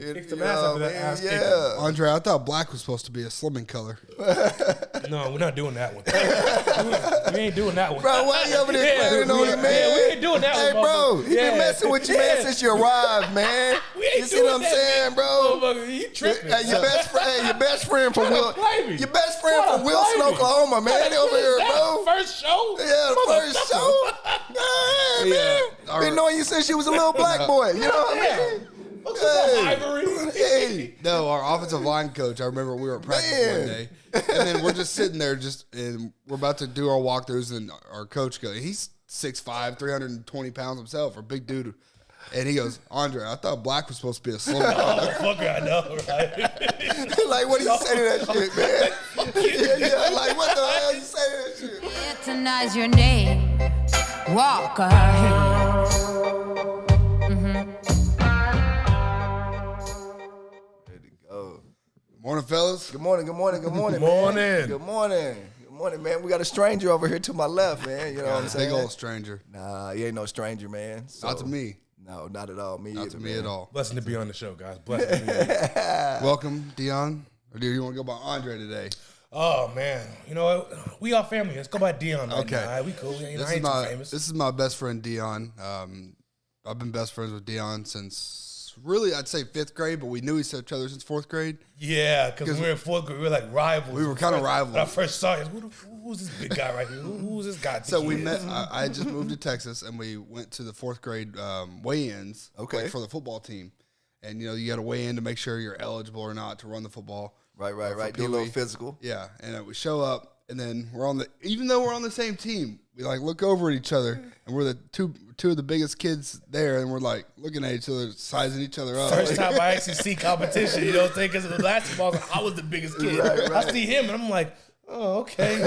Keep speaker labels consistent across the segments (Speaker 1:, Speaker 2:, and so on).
Speaker 1: Kicked some ass after that ass kicking.
Speaker 2: Yeah.
Speaker 3: Andre, I thought black was supposed to be a slimming color.
Speaker 1: No, we're not doing that one. we ain't doing that one.
Speaker 2: Bro, why you over there playing on him, man?
Speaker 1: Yeah, we ain't doing that
Speaker 2: Hey,
Speaker 1: one.
Speaker 2: bro, he been messing with you, man, since you arrived, man.
Speaker 1: We ain't
Speaker 2: You see
Speaker 1: doing
Speaker 2: what I'm
Speaker 1: that,
Speaker 2: saying, bro?
Speaker 1: Motherfucker, he tripping.
Speaker 2: Hey, your best friend from Will,
Speaker 1: play me.
Speaker 2: your best friend
Speaker 1: Try to
Speaker 2: from Wilson,
Speaker 1: play me.
Speaker 2: Oklahoma, man. They over here, bro.
Speaker 1: First show?
Speaker 2: Yeah, the first show. Yeah, man. Been knowing you since you was a little black boy. You know what I mean? Hey.
Speaker 3: No, our offensive line coach, I remember we were at practice one day, and then we're just sitting there and we're about to do our walkthroughs, and our coach goes, he's 6'5", 320 pounds himself, a big dude. And he goes, Andre, I thought black was supposed to be a slim guy.
Speaker 1: Motherfucker, I know, right?
Speaker 2: Like, what do you say to that shit, man? yeah, like, what the hell you say to that shit?
Speaker 4: Tonight's your name. Walk ahead.
Speaker 3: Morning, fellas.
Speaker 2: Good morning, good morning, good morning,
Speaker 1: Morning.
Speaker 2: man. Good morning. Good morning, man. We got a stranger over here to my left, man. You know what I'm saying?
Speaker 3: Big old stranger.
Speaker 2: Nah, he ain't no stranger, man. So,
Speaker 3: Not to me.
Speaker 2: No, not at all. Me
Speaker 3: Not
Speaker 2: either,
Speaker 3: to me
Speaker 2: man.
Speaker 3: at all.
Speaker 1: Blessing to be on the show, guys. Blessing to be on the show.
Speaker 3: Welcome, Dionn. Or do you want to go by Andre today?
Speaker 1: Oh, man. You know what? We all family. Let's go by Dionn right
Speaker 3: Okay.
Speaker 1: now. All right, we cool. I ain't too famous.
Speaker 3: This is my best friend, Dionn. I've been best friends with Dionn since, really, I'd say 5th grade, but we knew each other since 4th grade.
Speaker 1: Yeah, because we were in 4th grade. We were like rivals.
Speaker 3: We were kind of rivals.
Speaker 1: When I first saw you, who's this big guy right here? Who's this guy?
Speaker 3: So we met. I had just moved to Texas, and we went to the 4th grade weigh-ins
Speaker 2: Okay.
Speaker 3: for the football team. And, you know, you got to weigh in to make sure you're eligible or not to run the football.
Speaker 2: Right. Do a
Speaker 3: Pee-wee.
Speaker 2: little physical.
Speaker 3: Yeah, and we show up, and then even though we're on the same team, we like look over at each other, and we're the two of the biggest kids there, and we're like looking at each other, sizing each other up.
Speaker 1: First time I actually see competition, you know what I'm saying? Because of the basketball, I was the biggest kid.
Speaker 2: Right.
Speaker 1: I see him, and I'm like, oh, okay.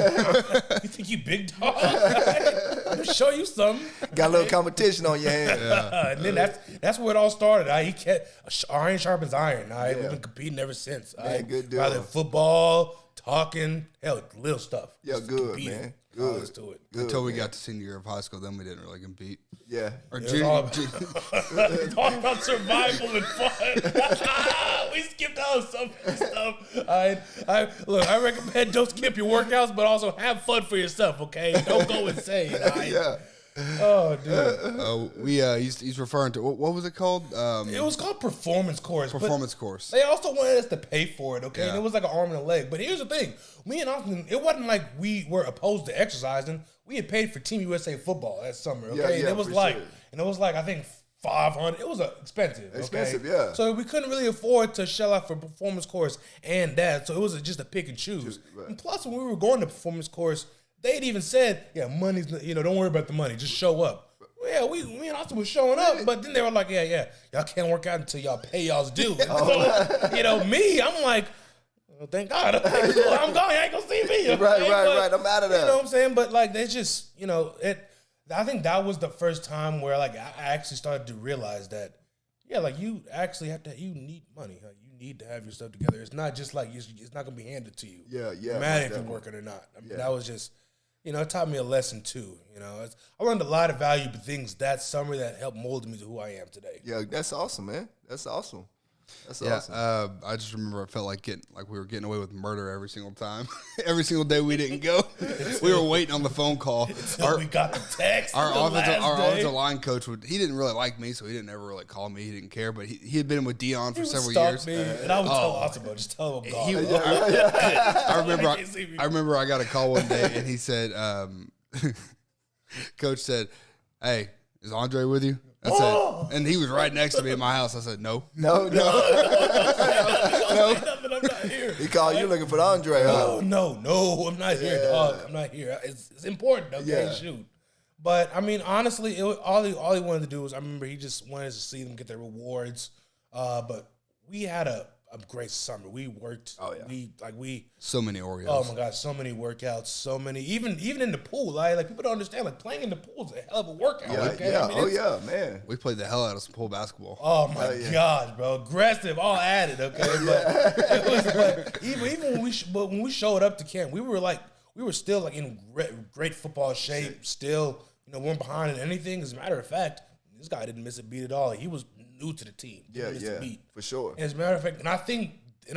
Speaker 1: You think you big dog? Let me show you something.
Speaker 2: Got a little competition on your hands.
Speaker 1: And then that's where it all started. He kept iron sharpens iron. We've been competing ever since.
Speaker 2: Man, good deal.
Speaker 1: Rather football, talking, hell, little stuff.
Speaker 2: Yeah,
Speaker 1: Just
Speaker 2: good,
Speaker 1: competing.
Speaker 2: man.
Speaker 1: Good.
Speaker 2: Good.
Speaker 1: Let's do it.
Speaker 3: Until we got to senior year of high school, then we didn't really compete.
Speaker 2: Yeah.
Speaker 3: Or
Speaker 1: It was all it's all about survival and fun. We skipped out some stuff. I recommend don't skip your workouts, but also have fun for yourself. Okay, don't go insane.
Speaker 2: Yeah.
Speaker 1: Oh, dude.
Speaker 3: He's referring to what was it called?
Speaker 1: It was called performance course. but
Speaker 3: Performance course.
Speaker 1: They also wanted us to pay for it, okay?
Speaker 3: Yeah.
Speaker 1: And it was like an arm and a leg. But here's the thing. Me and Austin, it wasn't like we were opposed to exercising. We had paid for Team USA football that summer, okay?
Speaker 2: Yeah,
Speaker 1: and it was
Speaker 2: for
Speaker 1: like,
Speaker 2: sure.
Speaker 1: I think $500. It was expensive. Okay?
Speaker 2: Expensive, yeah.
Speaker 1: So we couldn't really afford to shell out for performance course and that. So it was just a pick and choose.
Speaker 2: Right.
Speaker 1: And plus, when we were going to performance course, they'd even said, yeah, money's, don't worry about the money. Just show up. Yeah, me and Austin was showing up, but then they were like, yeah, y'all can't work out until y'all pay y'all's due. So, me, I'm like, oh, thank God. I'm going. You ain't going to see me. Okay?
Speaker 2: Right. I'm out of there.
Speaker 1: You know what I'm saying? But, like, they just, I think that was the first time where, like, I actually started to realize that, yeah, like, you actually you need money. Like, you need to have your stuff together. It's not just like, it's not going to be handed to you.
Speaker 2: Yeah.
Speaker 1: No matter if you're working or not. I mean, that was just, it taught me a lesson too. I learned a lot of valuable things that summer that helped mold me to who I am today.
Speaker 2: Yeah, that's awesome, man. That's awesome.
Speaker 3: Yeah, I just remember I felt like we were getting away with murder every single time. Every single day we didn't go, we were waiting on the phone call.
Speaker 1: We got the text.
Speaker 3: Our offensive line coach he didn't really like me, so he didn't ever really call me. He didn't care, but he had been with Dionn for several years.
Speaker 1: Me, and I would tell Austin, just tell him I'm gone.
Speaker 3: I remember I got a call one day, and he said, Coach said, "Hey, is Andre with you?" I said, and he was right next to me in my house. I said, "No."
Speaker 1: I'm not here.
Speaker 2: He called you looking for Andre, huh?
Speaker 1: No, I'm not here, dog. I'm not here. It's important, okay? Shoot. But, I mean, honestly, all he wanted to do was, I remember he just wanted to see them get their rewards. But we had a great summer. We worked. Oh, yeah. We
Speaker 3: so many Oreos.
Speaker 1: Oh, my God, so many workouts, so many. Even in the pool, like people don't understand, like, playing in the pool is a hell of a workout.
Speaker 2: Yeah,
Speaker 1: okay? I mean,
Speaker 2: man.
Speaker 3: We played the hell out of some pool basketball.
Speaker 1: Oh, my gosh, bro. Aggressive, all added, okay? But even when we showed up to camp, we were still in great football shape, still, weren't behind in anything. As a matter of fact, this guy didn't miss a beat at all. He was new to the team.
Speaker 2: Yeah, for sure.
Speaker 1: And as a matter of fact, and I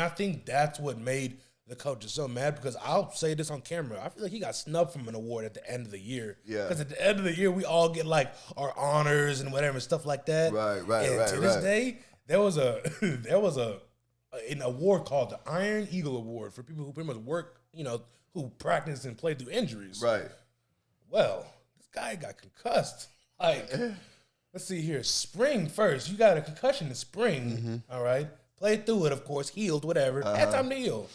Speaker 1: think that's what made the coaches so mad, because I'll say this on camera. I feel like he got snubbed from an award at the end of the year.
Speaker 2: Yeah.
Speaker 1: Because at the end of the year, we all get like our honors and whatever and stuff like that.
Speaker 2: Right.
Speaker 1: And to this day, there was an award called the Iron Eagle Award for people who pretty much work, who practice and play through injuries.
Speaker 2: Right.
Speaker 1: Well, this guy got concussed. Like, let's see here. Spring first. You got a concussion in spring. All right. Played through it, of course. Healed, whatever. Had time to heal.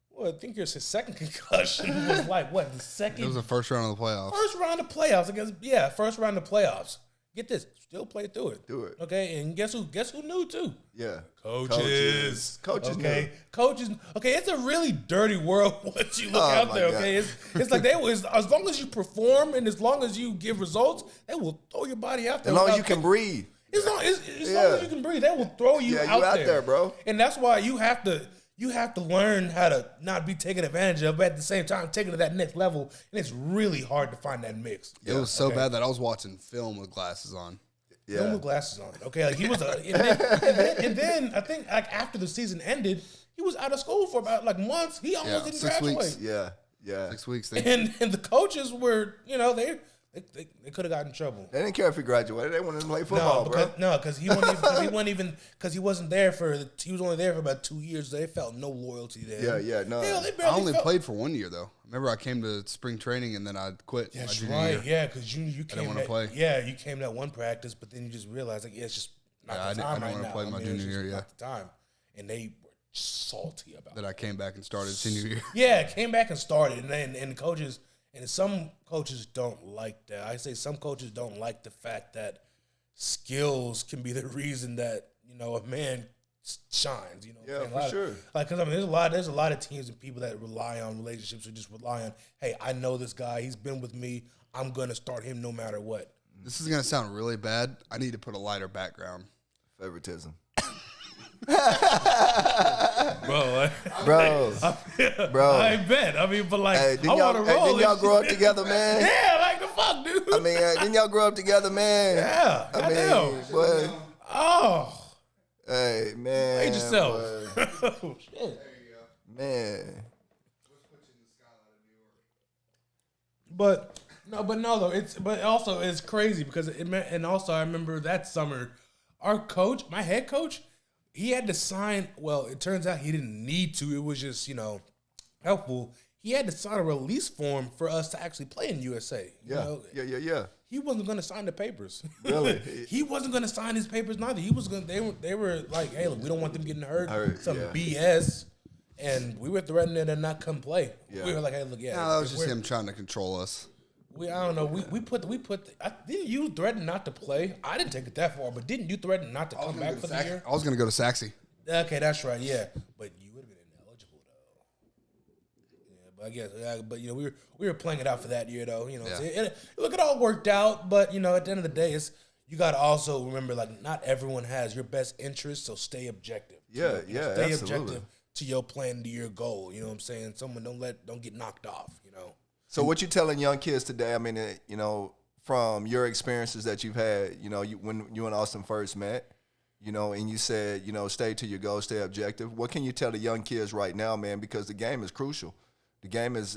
Speaker 1: Well, I think his second concussion was like, what, the second?
Speaker 3: It was the first round of the playoffs.
Speaker 1: First round of playoffs. First round of playoffs. Get this. Still played through it.
Speaker 2: Do it.
Speaker 1: Okay, and guess who knew too?
Speaker 2: Yeah.
Speaker 1: Coaches.
Speaker 2: Coaches
Speaker 1: Okay.
Speaker 2: knew.
Speaker 1: Coaches. Okay, it's a really dirty world once you look out there,
Speaker 2: God.
Speaker 1: okay? It's like as long as you perform and as long as you give results, they will throw your body out there.
Speaker 2: As long as you can breathe.
Speaker 1: As long as you can breathe, they will throw you
Speaker 2: Yeah, you out there, bro.
Speaker 1: And that's why you have to learn how to not be taken advantage of, but at the same time taking it to that next level. And it's really hard to find that mix.
Speaker 3: It was so bad that I was watching film with glasses on.
Speaker 2: Yeah.
Speaker 1: Film with glasses on. Okay, like he was and then I think like after the season ended, he was out of school for about like months. He almost didn't
Speaker 3: 6
Speaker 1: graduate.
Speaker 3: weeks.
Speaker 2: Yeah.
Speaker 3: 6 weeks.
Speaker 1: And the coaches were, they could have gotten in trouble.
Speaker 2: They didn't care if he graduated. They wanted him to play football,
Speaker 1: Because he wasn't there he was only there for about 2 years. So they felt no loyalty there.
Speaker 2: Yeah, no.
Speaker 3: I only played for 1 year, though. Remember, I came to spring training, and then I quit.
Speaker 1: That's
Speaker 3: my junior
Speaker 1: right.
Speaker 3: year.
Speaker 1: Yeah, because you came.
Speaker 3: I didn't want to play.
Speaker 1: Yeah, you came that one practice, but then you just realized like it's just not the time
Speaker 3: I
Speaker 1: right
Speaker 3: didn't
Speaker 1: now.
Speaker 3: want to play my junior year. Yeah,
Speaker 1: not the time, and they were salty about
Speaker 3: that I came back and started senior year.
Speaker 1: Yeah, came back and started, and coaches, and some coaches don't like that. I say some coaches don't like the fact that skills can be the reason that a man shines.
Speaker 2: Yeah, for sure.
Speaker 1: Like, because there's a lot of teams and people that rely on relationships or just rely on, hey, I know this guy, he's been with me, I'm gonna start him no matter what.
Speaker 3: This is gonna sound really bad. I need to put a lighter background.
Speaker 2: Favoritism.
Speaker 1: Bro. I bet. I mean, but like,
Speaker 2: Hey,
Speaker 1: I want to roll.
Speaker 2: didn't y'all grow up together, man?
Speaker 1: Yeah, like the fuck, dude.
Speaker 2: I mean, didn't y'all grow up together, man?
Speaker 1: Yeah,
Speaker 2: I mean, boy.
Speaker 1: Oh,
Speaker 2: Hey, man.
Speaker 1: hate yourself.
Speaker 2: Boy.
Speaker 1: Oh, shit.
Speaker 2: Man.
Speaker 1: But no, though. But also it's crazy because and also I remember that summer, our coach, my head coach, he had to sign. Well, it turns out he didn't need to. It was just helpful. He had to sign a release form for us to actually play in USA.
Speaker 2: Yeah.
Speaker 1: He wasn't going to sign the papers.
Speaker 2: Really?
Speaker 1: He wasn't going to sign his papers neither. He was going. They were like, hey, look, we don't want them getting hurt. BS. And we were threatening to not come play.
Speaker 2: Yeah.
Speaker 1: We were like, hey, look, yeah.
Speaker 3: No, that was just him trying to control us.
Speaker 1: I don't know. Didn't you threaten not to play? I didn't take it that far, but didn't you threaten not to come back for the year?
Speaker 3: I was going to go to Saxe.
Speaker 1: Okay, that's right. Yeah, but you would have been ineligible though. Yeah, but I guess. But we were playing it out for that year though. Look, it all worked out. But at the end of the day, you got to also remember, like, not everyone has your best interest, so stay objective.
Speaker 2: Yeah,
Speaker 1: Stay
Speaker 2: absolutely.
Speaker 1: objective to your plan, to your goal. You know what I'm saying? Someone don't get knocked off.
Speaker 2: So what you telling young kids today? I mean, from your experiences that you've had, when you and Austin first met, and you said, stay to your goal, stay objective. What can you tell the young kids right now, man? Because the game is crucial. The game is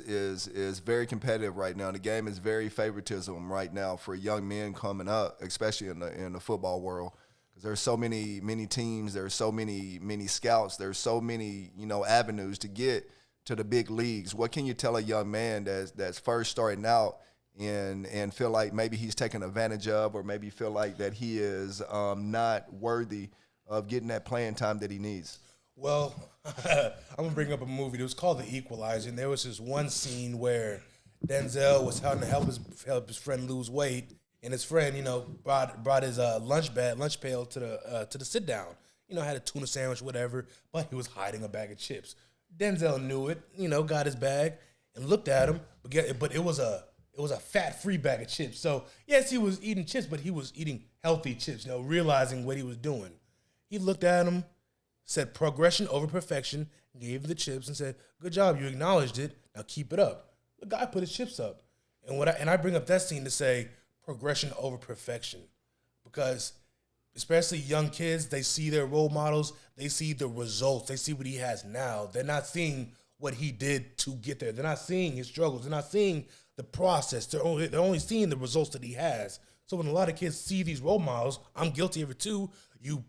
Speaker 2: very competitive right now. The game is very favoritism right now for young men coming up, especially in the football world. Because there's so many teams, there's so many scouts, there's so many avenues to get to the big leagues. What can you tell a young man that's first starting out and feel like maybe he's taken advantage of, or maybe feel like that he is not worthy of getting that playing time that he needs?
Speaker 1: Well, I'm gonna bring up a movie. It was called The Equalizer, and there was this one scene where Denzel was trying to help his friend lose weight, and his friend, brought his lunch pail to the sit down. Had a tuna sandwich, whatever, but he was hiding a bag of chips. Denzel knew it, got his bag and looked at him, but it was a fat-free bag of chips. So yes, he was eating chips, but he was eating healthy chips. Realizing what he was doing. He looked at him, said progression over perfection, gave him the chips and said, "Good job, you acknowledged it. Now keep it up." The guy put his chips up, and I bring up that scene to say progression over perfection, because especially young kids, they see their role models, they see the results, they see what he has now. They're not seeing what he did to get there. They're not seeing his struggles. They're not seeing the process. They're only seeing the results that he has. So when a lot of kids see these role models, I'm guilty of it too, you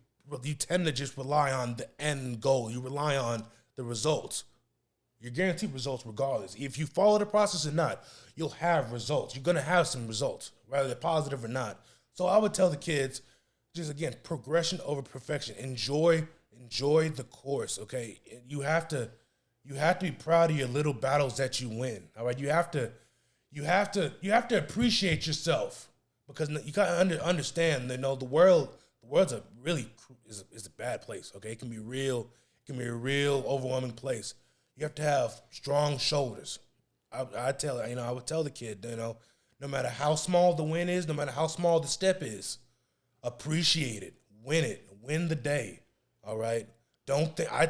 Speaker 1: tend to just rely on the end goal. You rely on the results. You're guaranteed results regardless. If you follow the process or not, you'll have results. You're going to have some results, whether they're positive or not. So I would tell the kids, just again, progression over perfection. Enjoy the course, okay? You have to be proud of your little battles that you win, all right? You have to appreciate yourself because you got to understand, the world's a really is a bad place, okay? It can be a real overwhelming place. You have to have strong shoulders. I would tell the kid, no matter how small the win is, no matter how small the step is, appreciate it, win the day, all right? Don't think I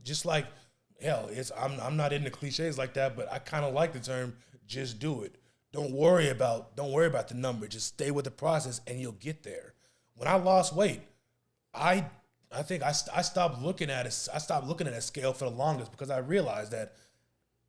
Speaker 1: just like hell. I'm not into cliches like that, but I kind of like the term. Just do it. Don't worry about the number. Just stay with the process, and you'll get there. When I lost weight, I think I stopped looking at it. I stopped looking at that scale for the longest because I realized that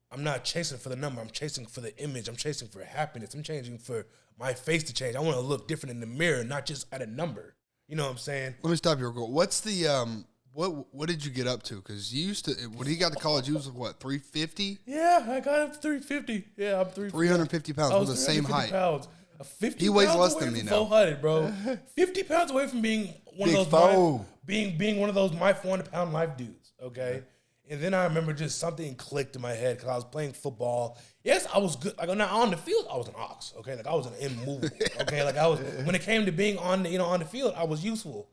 Speaker 1: I'm not chasing for the number. I'm chasing for the image. I'm chasing for happiness. I'm changing for my face to change. I want to look different in the mirror, not just at a number. You know what I'm saying?
Speaker 3: Let me stop you real quick. What's the what did you get up to? Because you used to, when he got to college, you was what, 350?
Speaker 1: Yeah, I got up to 350. Yeah, I'm
Speaker 3: 350 pounds. We're the same height.
Speaker 1: Pounds. 50
Speaker 3: he weighs
Speaker 1: pounds
Speaker 3: less
Speaker 1: away
Speaker 3: than me
Speaker 1: from
Speaker 3: now.
Speaker 1: 400, bro. 50 pounds away from being one
Speaker 2: Big
Speaker 1: of those
Speaker 2: foe.
Speaker 1: being one of those my 400-pound life dudes. Okay, and then I remember just something clicked in my head because I was playing football. Yes, I was good. Like on the field, I was an ox. Okay, like I was an immovable. Okay, like I was when it came to being on the field, I was useful,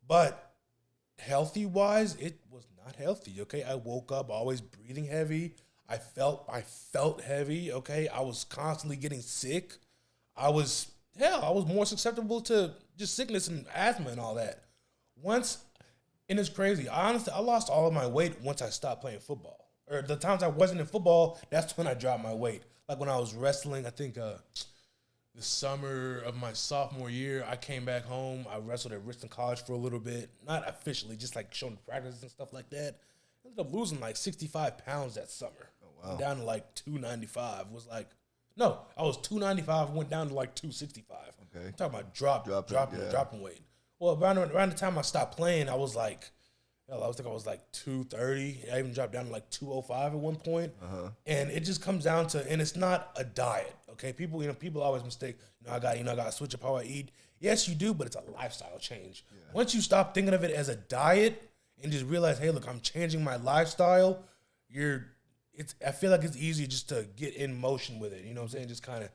Speaker 1: but healthy wise, it was not healthy. Okay, I woke up always breathing heavy. I felt heavy. Okay, I was constantly getting sick. I was more susceptible to just sickness and asthma and all that. And it's crazy. Honestly, I lost all of my weight once I stopped playing football. Or the times I wasn't in football, that's when I dropped my weight. Like when I was wrestling, I think the summer of my sophomore year, I came back home. I wrestled at Richmond College for a little bit. Not officially, just like showing practices and stuff like that. I ended up losing like 65 pounds that summer. Oh, wow. Went down to like 295. I was 295, went down to like 265. Okay. I'm talking about dropping weight. Well, around the time I stopped playing, I was like, I was like 230. I even dropped down to like 205 at one point. And it just comes down to, and it's not a diet, okay? People always mistake, I got to switch up how I eat. Yes, you do, but it's a lifestyle change. Yeah. Once you stop thinking of it as a diet and just realize, hey, look, I'm changing my lifestyle, I feel like it's easy just to get in motion with it. You know what I'm saying? Just kind of,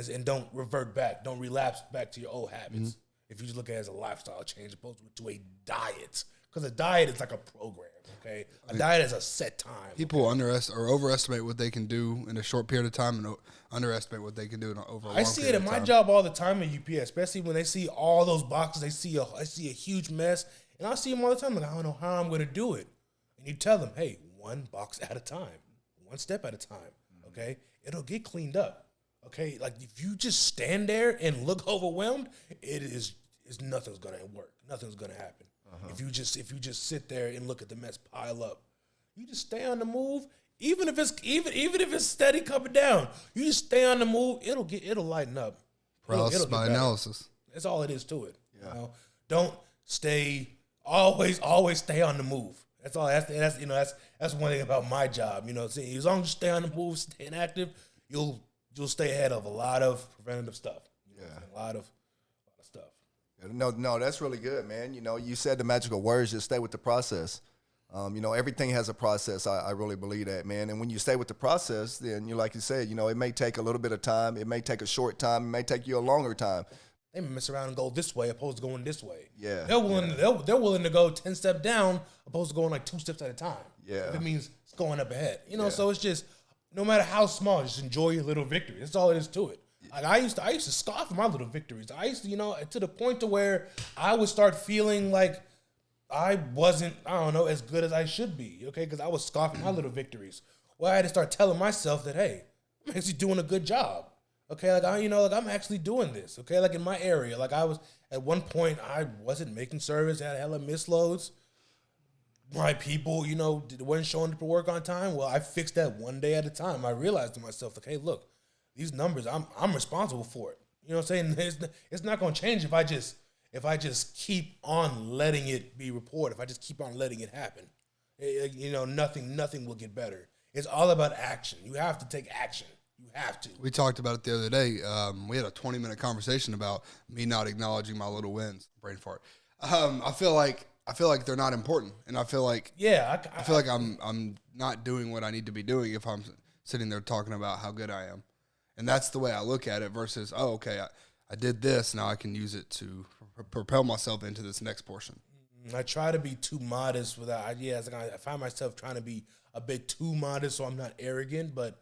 Speaker 1: and don't revert back. Don't relapse back to your old habits. Mm-hmm. If you just look at it as a lifestyle change opposed to a diet. Because a diet is like a program, okay? A diet is a set time.
Speaker 3: People overestimate what they can do in a short period of time and underestimate what they can do over a long period of time. I see it
Speaker 1: in my job all the time at UPS, especially when they see all those boxes. I see a huge mess, and I see them all the time. Like, I don't know how I'm going to do it. And you tell them, hey, one box at a time, one step at a time, okay? It'll get cleaned up, okay? Like, if you just stand there and look overwhelmed, nothing's going to work. Nothing's going to happen. If you just sit there and look at the mess pile up, you just stay on the move. Even if it's steady coming down, you just stay on the move. It'll lighten up.
Speaker 3: Paralysis by analysis.
Speaker 1: That's all it is to it. Yeah. Don't always stay on the move. That's all. That's one thing about my job. As long as you stay on the move, staying active, you'll stay ahead of a lot of preventative stuff. A lot of stuff.
Speaker 2: No, that's really good, man. You said the magical words, just stay with the process. Everything has a process. I really believe that, man. And when you stay with the process, then like you said, it may take a little bit of time. It may take a short time. It may take you a longer time.
Speaker 1: They may mess around and go this way opposed to going this way.
Speaker 2: Yeah.
Speaker 1: They're willing to go 10 steps down opposed to going like 2 steps at a time.
Speaker 2: Yeah.
Speaker 1: If it means it's going up ahead. So it's just, no matter how small, just enjoy your little victory. That's all it is to it. Like I used to scoff at my little victories. I used to, to the point to where I would start feeling like I wasn't, as good as I should be, okay? Because I was scoffing my little victories. Well, I had to start telling myself that, hey, I'm actually doing a good job. Okay, like I'm actually doing this. Okay, like in my area, like I was at one point, I wasn't making service, had hella misloads. My people, wasn't showing up to work on time. Well, I fixed that one day at a time. I realized to myself, like, hey, look, these numbers, I'm responsible for it. You know what I'm saying? It's not going to change if I just keep on letting it be reported. If I just keep on letting it happen, nothing will get better. It's all about action. You have to take action. You have to.
Speaker 3: We talked about it the other day. We had a 20-minute conversation about me not acknowledging my little wins. Brain fart. I feel like they're not important, and I feel like I feel like I'm not doing what I need to be doing if I'm sitting there talking about how good I am, and that's the way I look at it. Versus, okay, I did this, now I can use it to propel myself into this next portion.
Speaker 1: I try to be too modest without ideas. Like I find myself trying to be a bit too modest, so I'm not arrogant. But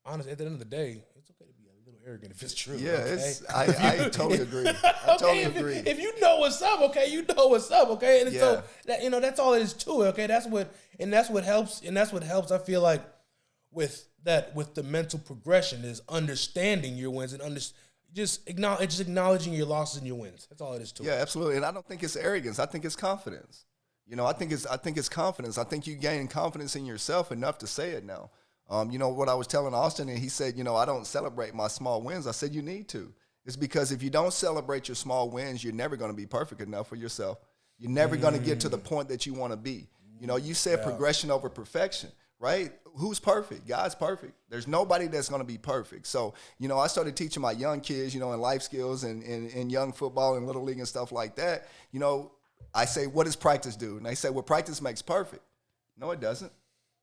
Speaker 1: honestly, at the end of the day, it's okay to be a little arrogant if it's true.
Speaker 2: Yeah,
Speaker 1: okay?
Speaker 2: I totally agree. I totally agree.
Speaker 1: If you know what's up, okay, you know what's up, okay, and
Speaker 2: Yeah.
Speaker 1: so that that's all it is to it, okay. That's what helps. I feel like with the mental progression is understanding your wins and just acknowledging your losses and your wins. That's all it is to it.
Speaker 2: Yeah, absolutely. And I don't think it's arrogance. I think it's confidence. I think it's confidence. I think you gain confidence in yourself enough to say it now. What I was telling Austin, and he said, I don't celebrate my small wins. I said, you need to. It's because if you don't celebrate your small wins, you're never going to be perfect enough for yourself. You're never going to get to the point that you want to be. You said progression over perfection, right? Who's perfect? God's perfect. There's nobody that's going to be perfect. So, I started teaching my young kids, in life skills and in young football and little league and stuff like that. I say, what does practice do? And they say, well, practice makes perfect. No, it doesn't.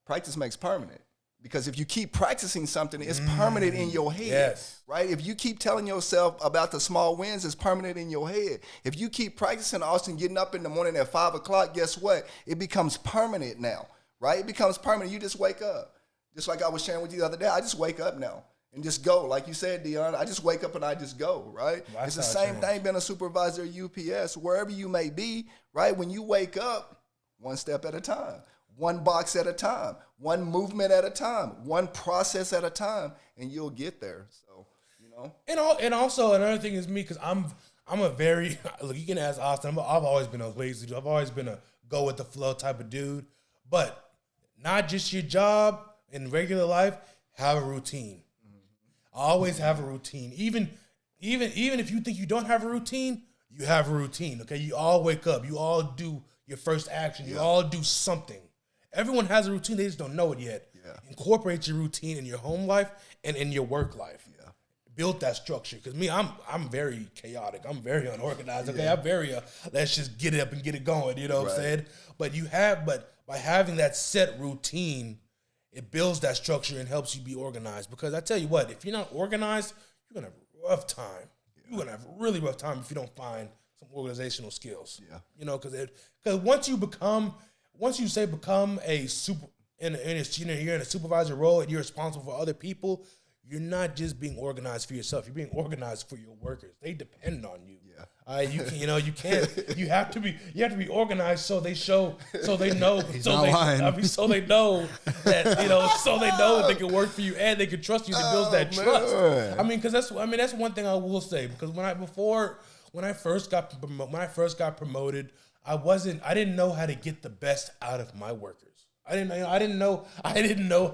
Speaker 2: Practice makes permanent. Because if you keep practicing something, it's permanent in your head,
Speaker 1: yes.
Speaker 2: Right? If you keep telling yourself about the small wins, it's permanent in your head. If you keep practicing, Austin, getting up in the morning at 5 o'clock, guess what? It becomes permanent now, right? It becomes permanent. You just wake up. Just like I was sharing with you the other day, I just wake up now and just go. Like you said, Dionn, I just wake up and I just go, right? It's the same thing being a supervisor at UPS, wherever you may be, right? When you wake up, one step at a time. One box at a time, one movement at a time, one process at a time, and you'll get there. So,
Speaker 1: And also another thing is me, because I'm a very look. You can ask Austin. I've always been a lazy dude. I've always been a go with the flow type of dude. But not just your job in regular life. Have a routine. Always have a routine. Even if you think you don't have a routine, you have a routine. Okay, you all wake up. You all do your first action. You all do something. Everyone has a routine, they just don't know it yet. Yeah. Incorporate your routine in your home life and in your work life. Yeah. Build that structure. Because me, I'm very chaotic. I'm very unorganized. Okay, I'm very let's just get it up and get it going. You know what I'm saying? But by having that set routine, it builds that structure and helps you be organized. Because I tell you what, if you're not organized, you're gonna have a rough time. Yeah. You're gonna have a really rough time if you don't find some organizational skills. Yeah. Because once you become a super you're in a supervisor role and you're responsible for other people, you're not just being organized for yourself. You're being organized for your workers. They depend on you. Yeah. You have to be organized so they know so they know that they can work for you and they can trust you to build that trust. I mean, that's one thing I will say, because when I first got promoted, I didn't know how to get the best out of my workers. I didn't know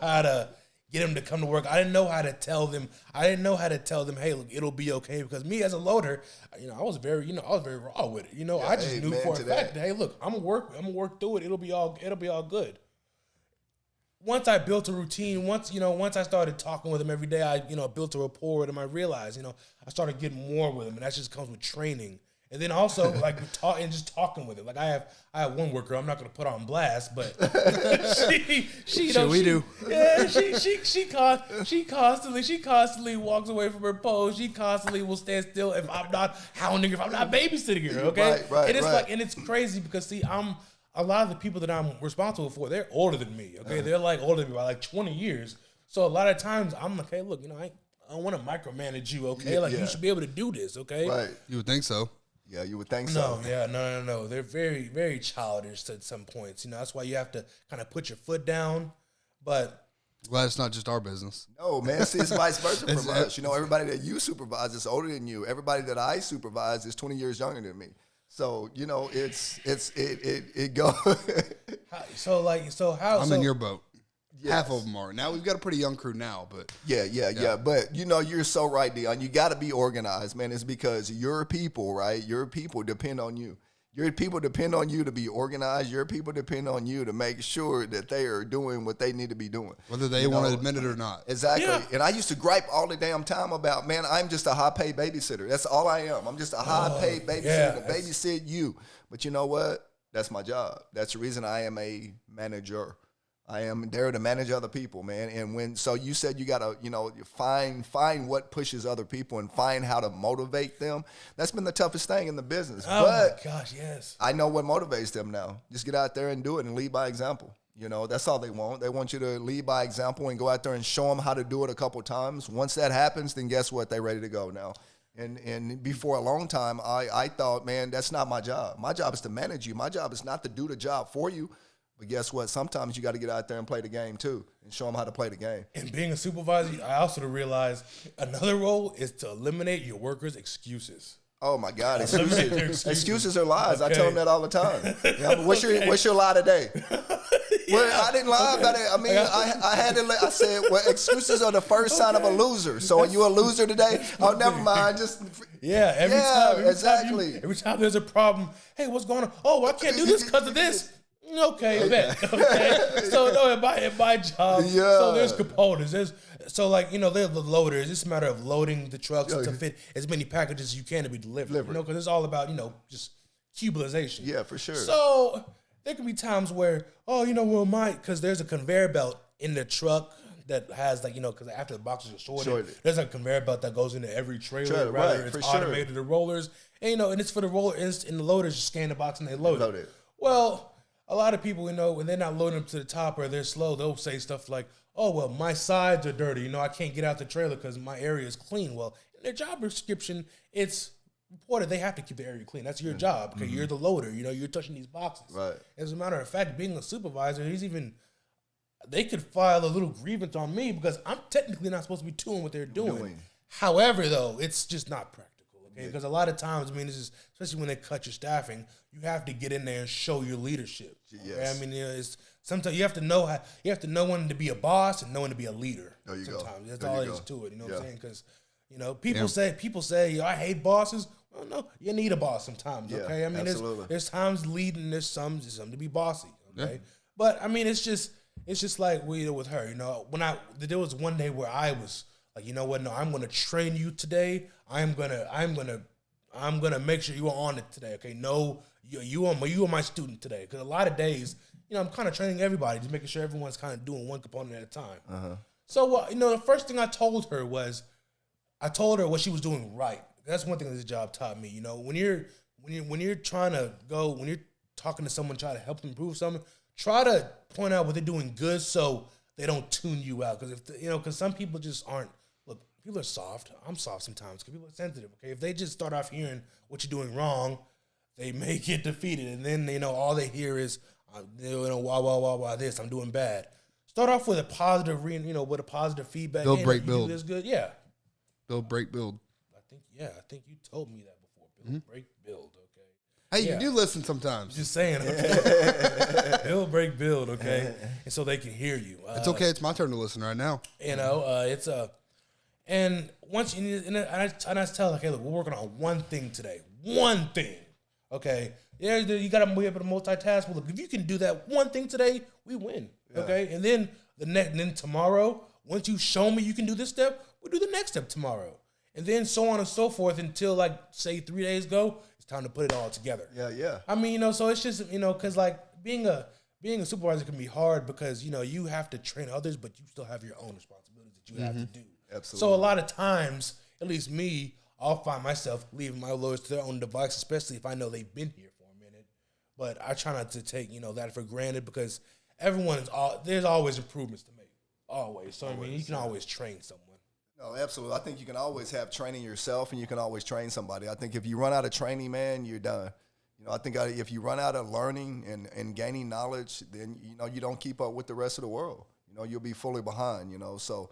Speaker 1: how to get them to come to work. I didn't know how to tell them. Hey, look, it'll be okay. Because me as a loader, I was very raw with it. I just knew for a fact that, hey, look, I'm gonna work through it. It'll be all good. Once I built a routine, once I started talking with them every day, I built a rapport with them. I realized, I started getting more with them, and that just comes with training. And then also just talking with it. Like I have one worker I'm not going to put on blast, but she constantly walks away from her post. She constantly will stand still if I'm not hounding her, if I'm not babysitting her. Okay,
Speaker 2: right,
Speaker 1: and it's and it's crazy because I'm a lot of the people that I'm responsible for, they're older than me. Okay, they're like older than me by like 20 years. So a lot of times I'm like, hey, look, I don't want to micromanage you. Okay, you should be able to do this. Okay,
Speaker 2: right?
Speaker 3: You would think so.
Speaker 2: Yeah, you would think so.
Speaker 1: No. They're very, very childish at some points. That's why you have to kind of put your foot down. But
Speaker 3: Glad it's not just our business.
Speaker 2: No, man, see, it's vice versa from us. You know, everybody that you supervise is older than you. Everybody that I supervise is 20 years younger than me. So, you know, it goes.
Speaker 3: I'm in your boat. Yes. Half of them are. Now we've got a pretty young crew now, but
Speaker 2: yeah. But you know, you're so right, Dionn. You got to be organized, man. It's because your people, right? Your people depend on you. Your people depend on you to be organized. Your people depend on you to make sure that they are doing what they need to be doing,
Speaker 3: whether they want to admit it or not.
Speaker 2: Exactly. Yeah. And I used to gripe all the damn time about, man, I'm just a high-paid babysitter. That's all I am. I'm just a high-paid babysitter to babysit you. But you know what? That's my job. That's the reason I am a manager. I am there to manage other people, man. And so you said you got to, you know, find what pushes other people and find how to motivate them. That's been the toughest thing in the business.
Speaker 1: Oh,
Speaker 2: but
Speaker 1: my gosh, yes.
Speaker 2: I know what motivates them now. Just get out there and do it and lead by example. You know, that's all they want. They want you to lead by example and go out there and show them how to do it a couple times. Once that happens, then guess what? They're ready to go now. And before a long time, I thought, man, that's not my job. My job is to manage you. My job is not to do the job for you. But guess what? Sometimes you got to get out there and play the game too and show them how to play the game.
Speaker 1: And being a supervisor, I also realized another role is to eliminate your workers' excuses.
Speaker 2: Oh my God, excuses are lies. Okay. I tell them that all the time. Yeah, but what's your lie today? Well, I didn't lie about it. I mean, I said, well, excuses are the first sign of a loser. So are you a loser today? Oh, never mind.
Speaker 1: Every time there's a problem, hey, what's going on? Oh, I can't do this because of this. Okay, bet. Okay. So no, in my job, so there's components. There's you know, they're the loaders. It's a matter of loading the trucks to fit as many packages as you can to be delivered. You know, because it's all about, you know, just cubicalization.
Speaker 2: Yeah, for sure.
Speaker 1: So there can be times where, because there's a conveyor belt in the truck that has, like, you know, because after the boxes are sorted, there's a conveyor belt that goes into every trailer, rather it's automated the rollers, and you know, and it's for the roller, and the loaders just scan the box and they load it. Well, a lot of people, you know, when they're not loading them to the top or they're slow, they'll say stuff like, oh, well, my sides are dirty. You know, I can't get out the trailer because my area is clean. Well, in their job description, it's reported they have to keep the area clean. That's your job. Okay, you're the loader. You know, you're touching these boxes. Right. As a matter of fact, being a supervisor, they could file a little grievance on me because I'm technically not supposed to be doing what they're doing. However, though, it's just not practical. Okay, because a lot of times, I mean, this is especially when they cut your staffing, you have to get in there and show your leadership. Okay? Yes. I mean, it's sometimes you have to know when to be a boss and know when to be a leader.
Speaker 2: There you
Speaker 1: sometimes.
Speaker 2: go.
Speaker 1: That's all there is to it. You know what I'm saying? Because you know, people say I hate bosses. Well, no, you need a boss sometimes. Okay, I mean, there's times leading, there's some to be bossy. Okay, but I mean, it's just like with her. You know, there was one day where I was like, you know what? No, I'm going to train you today. I'm gonna make sure you are on it today. Okay, no, you are my student today. Because a lot of days, you know, I'm kind of training everybody, just making sure everyone's kind of doing one component at a time. So, you know, the first thing I told her was, what she was doing right. That's one thing that this job taught me. You know, when you're talking to someone, try to help them improve something, try to point out what they're doing good so they don't tune you out. Because some people just aren't. Look, people are soft. I'm soft sometimes because people are sensitive. Okay, if they just start off hearing what you're doing wrong, they may get defeated, and then all they hear is why this, I'm doing bad. Start off with a positive, with a positive feedback.
Speaker 3: Build, break, build.
Speaker 1: This good, yeah.
Speaker 3: Build, break, build.
Speaker 1: I think you told me that before. Build, break, build. Okay.
Speaker 3: Hey, you do listen sometimes.
Speaker 1: Just saying. Okay. Build, break, build. Okay, and so they can hear you.
Speaker 3: It's okay. It's my turn to listen right now.
Speaker 1: You know, it's and once I tell, okay, look, we're working on one thing today. One thing. Okay. Yeah, you got to be able to multitask. Well, look, if you can do that one thing today, we win. Yeah. Okay, and then tomorrow, once you show me you can do this step, we'll do the next step tomorrow. And then so on and so forth until, like, say 3 days go, it's time to put it all together.
Speaker 2: Yeah.
Speaker 1: I mean, so it's just, because, like, being a supervisor can be hard because, you have to train others, but you still have your own responsibilities that you have to do.
Speaker 2: Absolutely.
Speaker 1: So a lot of times, at least me, I'll find myself leaving my loaders to their own device, especially if I know they've been here for a minute. But I try not to take, that for granted because there's always improvements to make. Always. So, I mean, you can always train someone.
Speaker 2: No, absolutely. I think you can always have training yourself and you can always train somebody. I think if you run out of training, man, you're done. I think if you run out of learning and gaining knowledge, then, you don't keep up with the rest of the world. you'll be fully behind, So,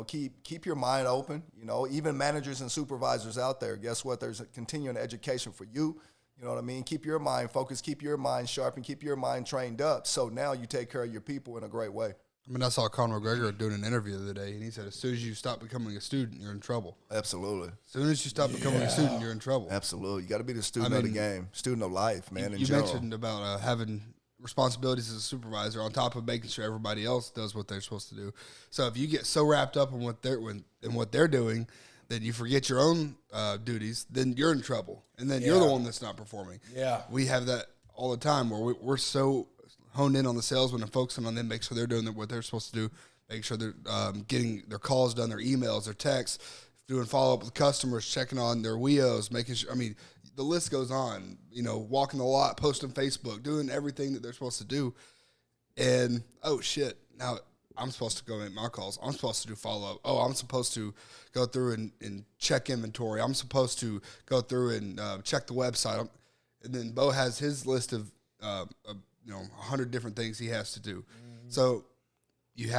Speaker 2: keep your mind open, even managers and supervisors out there. Guess what? There's a continuing education for you. You know what I mean? Keep your mind focused, keep your mind sharp, and keep your mind trained up. So now you take care of your people in a great way.
Speaker 3: I mean, I saw Conor McGregor doing an interview the other day, and he said, as soon as you stop becoming a student, you're in trouble.
Speaker 2: Absolutely.
Speaker 3: As soon as you stop becoming a student, you're in trouble.
Speaker 2: Absolutely. You got to be the student of the game, student of life, man, in
Speaker 3: you
Speaker 2: general.
Speaker 3: mentioned about having responsibilities as a supervisor on top of making sure everybody else does what they're supposed to do. So if you get so wrapped up in what they're doing that you forget your own duties, then you're in trouble, and then you're the one that's not performing.
Speaker 1: Yeah,
Speaker 3: we have that all the time where we're so honed in on the salesman and focusing on them, make sure they're doing what they're supposed to do, make sure they're getting their calls done, their emails, their texts, doing follow up with customers, checking on their WEOs, making sure. I mean, the list goes on. Walking the lot, posting Facebook, doing everything that they're supposed to do, and oh shit, now I'm supposed to go make my calls. I'm supposed to do follow-up. Oh, I'm supposed to go through and check inventory. I'm supposed to go through and check the website. And then Bo has his list of 100 different things he has to do. Mm-hmm. So you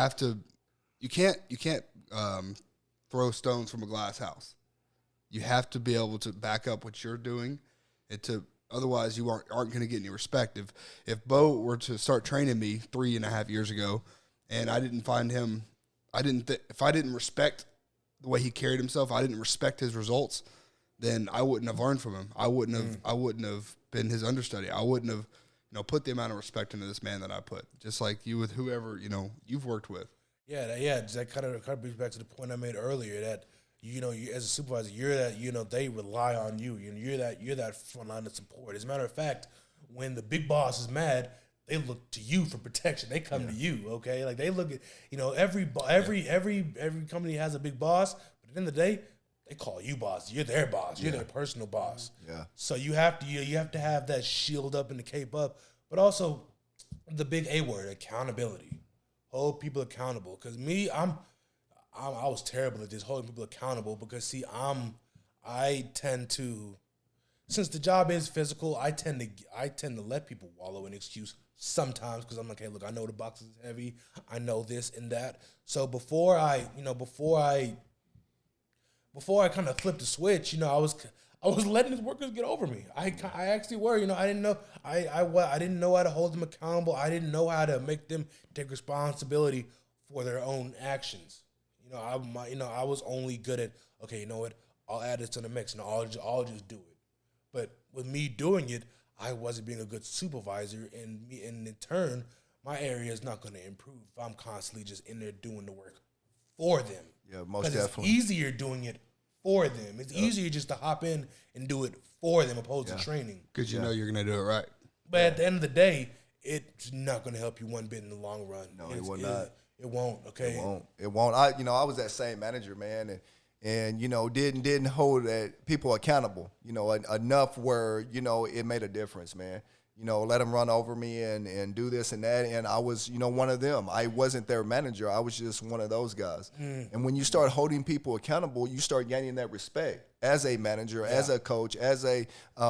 Speaker 3: can't throw stones from a glass house. You have to be able to back up what you're doing, otherwise you aren't going to get any respect. If Bo were to start training me 3.5 years ago, and I didn't find him, if I didn't respect the way he carried himself, I didn't respect his results, then I wouldn't have learned from him. I wouldn't have been his understudy. I wouldn't have, put the amount of respect into this man that I put. Just like you with whoever, you've worked with.
Speaker 1: Yeah, that kind of brings back to the point I made earlier that, you as a supervisor, you're that, they rely on you. You're that front line of support. As a matter of fact, when the big boss is mad, they look to you for protection. They come to you, okay? Like they look at, every company has a big boss, but at the end of the day, they call you boss. You're their boss. You're their personal boss. Yeah. So you have to have that shield up and the cape up, but also the big A word, accountability. Hold people accountable. Because me, I was terrible at this, holding people accountable. Because see, I tend to, since the job is physical, I tend to let people wallow in excuse sometimes, because I'm like, hey, look, I know the box is heavy, I know this and that. So before I kind of flipped the switch, I was letting his workers get over me. I actually were, I didn't know I didn't know how to hold them accountable. I didn't know how to make them take responsibility for their own actions. I was only good at, okay, you know what, I'll add this to the mix and I'll just do it. But with me doing it, I wasn't being a good supervisor, and in turn, my area is not going to improve if I'm constantly just in there doing the work for them.
Speaker 2: Yeah, most definitely.
Speaker 1: It's easier doing it for them. It's easier just to hop in and do it for them opposed to training.
Speaker 3: Because you're going to do it right.
Speaker 1: But at the end of the day, it's not going to help you one bit in the long run.
Speaker 2: No, it will not.
Speaker 1: It won't. Okay.
Speaker 2: It won't. I was that same manager, man, and didn't hold that people accountable, enough where, it made a difference, man. Let them run over me and do this and that. And I was, one of them. I wasn't their manager. I was just one of those guys. And when you start holding people accountable, you start gaining that respect as a manager, as a coach, as a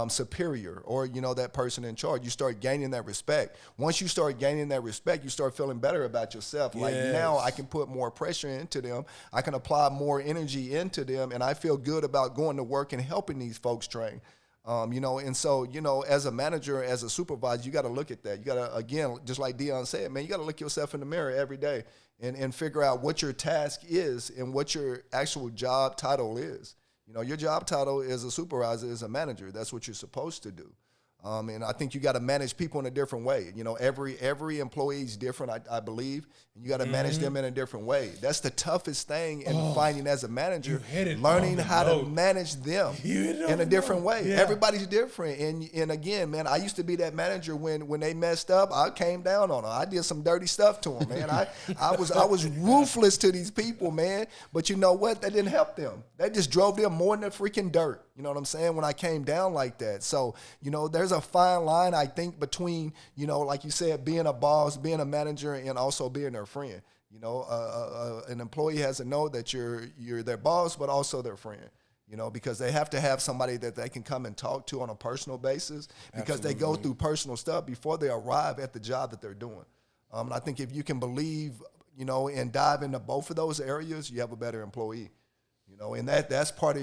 Speaker 2: superior, or, that person in charge. You start gaining that respect. Once you start gaining that respect, you start feeling better about yourself. Yes. Like now I can put more pressure into them. I can apply more energy into them. And I feel good about going to work and helping these folks train. And so, as a manager, as a supervisor, you got to look at that. You got to, again, just like Dionn said, man, you got to look yourself in the mirror every day and figure out what your task is and what your actual job title is. Your job title as a supervisor is a manager. That's what you're supposed to do. And I think you got to manage people in a different way. Every employee is different, I believe, and you got to manage them in a different way. That's the toughest thing in finding as a manager, learning how to manage them in a different way. Yeah. Everybody's different. And again, man, I used to be that manager when they messed up. I came down on them. I did some dirty stuff to them, man. I was ruthless to these people, man. But you know what? That didn't help them. That just drove them more in the freaking dirt. You know what I'm saying? When I came down like that. So, there's a fine line, I think, between, like you said, being a boss, being a manager, and also being their friend. An employee has to know that you're their boss, but also their friend. Because they have to have somebody that they can come and talk to on a personal basis, because they go through personal stuff before they arrive at the job that they're doing. And I think if you can believe, and dive into both of those areas, you have a better employee. And that's part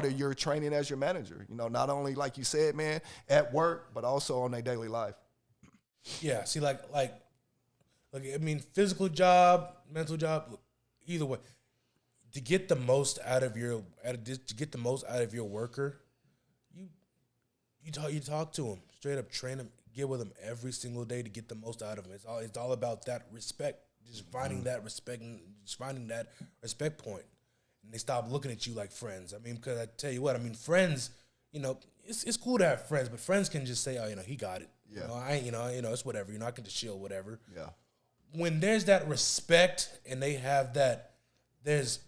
Speaker 2: of your training as your manager. Not only like you said, man, at work, but also on their daily life.
Speaker 1: Yeah. See, physical job, mental job, look, either way, to get the most out of your worker, you talk to him straight up, train him, get with him every single day to get the most out of him. It's all about that respect, just finding that respect, and just finding that respect point. And they stop looking at you like friends. Because I tell you what, friends, it's cool to have friends, but friends can just say, oh, he got it.
Speaker 2: Yeah.
Speaker 1: It's whatever. I can just chill, whatever.
Speaker 2: Yeah.
Speaker 1: When there's that respect and they have that, there's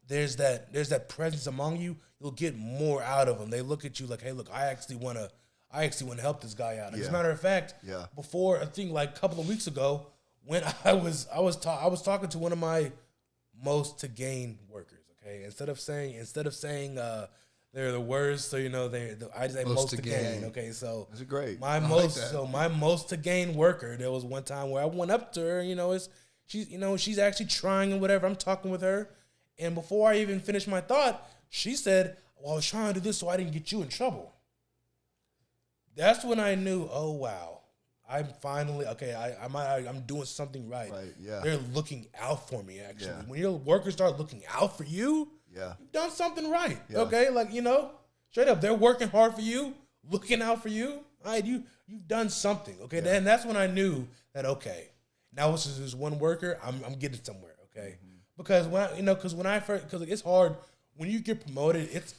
Speaker 1: that presence among you, you'll get more out of them. They look at you like, hey, look, I actually want to help this guy out. As a matter of fact, before, I think like a couple of weeks ago, when I was talking to one of my most to gain workers. Okay, instead of saying they're the worst, so I say most to gain. Okay, so
Speaker 2: that's great.
Speaker 1: My most to gain worker. There was one time where I went up to her. She's actually trying and whatever. I'm talking with her, and before I even finished my thought, she said, "Well, I was trying to do this so I didn't get you in trouble." That's when I knew. Oh wow. I'm finally okay. I'm doing something right.
Speaker 2: Right. Yeah.
Speaker 1: They're looking out for me. Actually, when your workers start looking out for you, you've done something right. Yeah. Okay, straight up, they're working hard for you, looking out for you. All right, you've done something. Okay, then that's when I knew that. Okay, now it's just this one worker. I'm getting somewhere. Okay, because because it's hard when you get promoted. It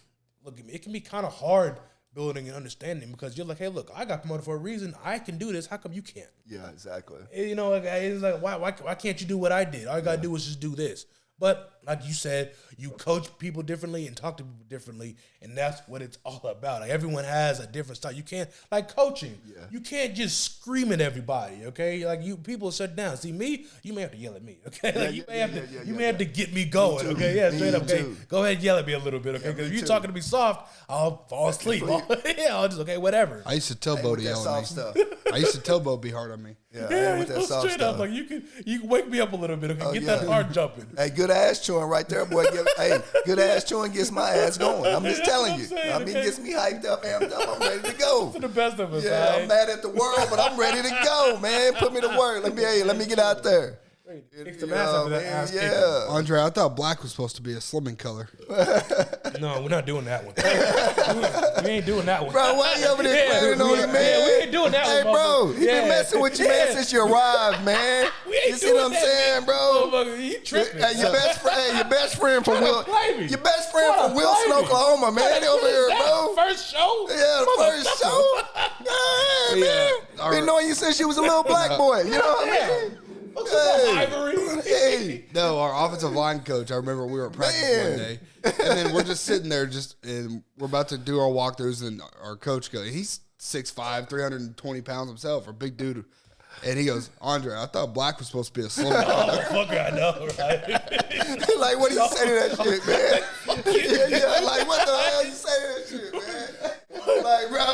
Speaker 1: can be kind of hard building and understanding, because you're like, hey, look, I got promoted for a reason. I can do this. How come you can't?
Speaker 2: Yeah, exactly.
Speaker 1: It's like, why can't you do what I did? All you got to do is just do this. But like you said, you coach people differently and talk to people differently, and that's what it's all about. Like, everyone has a different style. You can't, like coaching, you can't just scream at everybody, okay? Like, people shut down. See, me, you may have to yell at me, okay? You may have to get me going, okay? Yeah, straight up, okay? Go ahead and yell at me a little bit, okay? Because if you're talking to me soft, I'll fall asleep. I'll just, okay, whatever.
Speaker 3: I used to tell Bo to yell at me. I used to tell Bo be hard on me.
Speaker 2: Yeah, with that soft
Speaker 1: straight
Speaker 2: stuff.
Speaker 1: Up, like you can wake me up a little bit, okay? Get that heart jumping.
Speaker 2: Hey, good ass chewing right there, boy. Good ass chewing gets my ass going. I'm just telling you. It gets me hyped up, amped up. I'm ready to go.
Speaker 1: To the best of us.
Speaker 2: Yeah, I'm mad at the world, but I'm ready to go, man. Put me to work. Let me get out there.
Speaker 1: Kick some ass after that ass kicking.
Speaker 3: Andre, I thought black was supposed to be a slimming color.
Speaker 1: No, we're not doing that one. We ain't doing that one.
Speaker 2: Bro, why you over there planning on it, man?
Speaker 1: We ain't doing that one.
Speaker 2: Hey, bro, he been messing with you, man, since you arrived, man. You see what I'm saying, bro?
Speaker 1: He tripping.
Speaker 2: Hey, your best friend from Wilson, Oklahoma, man. They over here, bro.
Speaker 1: First show?
Speaker 2: Yeah, the first show. Yeah, man. Been knowing you since you was a little black boy. You know what I mean?
Speaker 1: Hey.
Speaker 3: No, our offensive line coach, I remember we were at practice one day, and then we're just sitting there and we're about to do our walkthroughs, and our coach goes, he's 6'5", 320 pounds himself, a big dude. And he goes, Andre, I thought black was supposed to be a slim guy.
Speaker 1: Fucker, I know, right?
Speaker 2: Like, what do you say to that shit, man? Yeah, like, what the hell you say to that shit, man? Like, bro.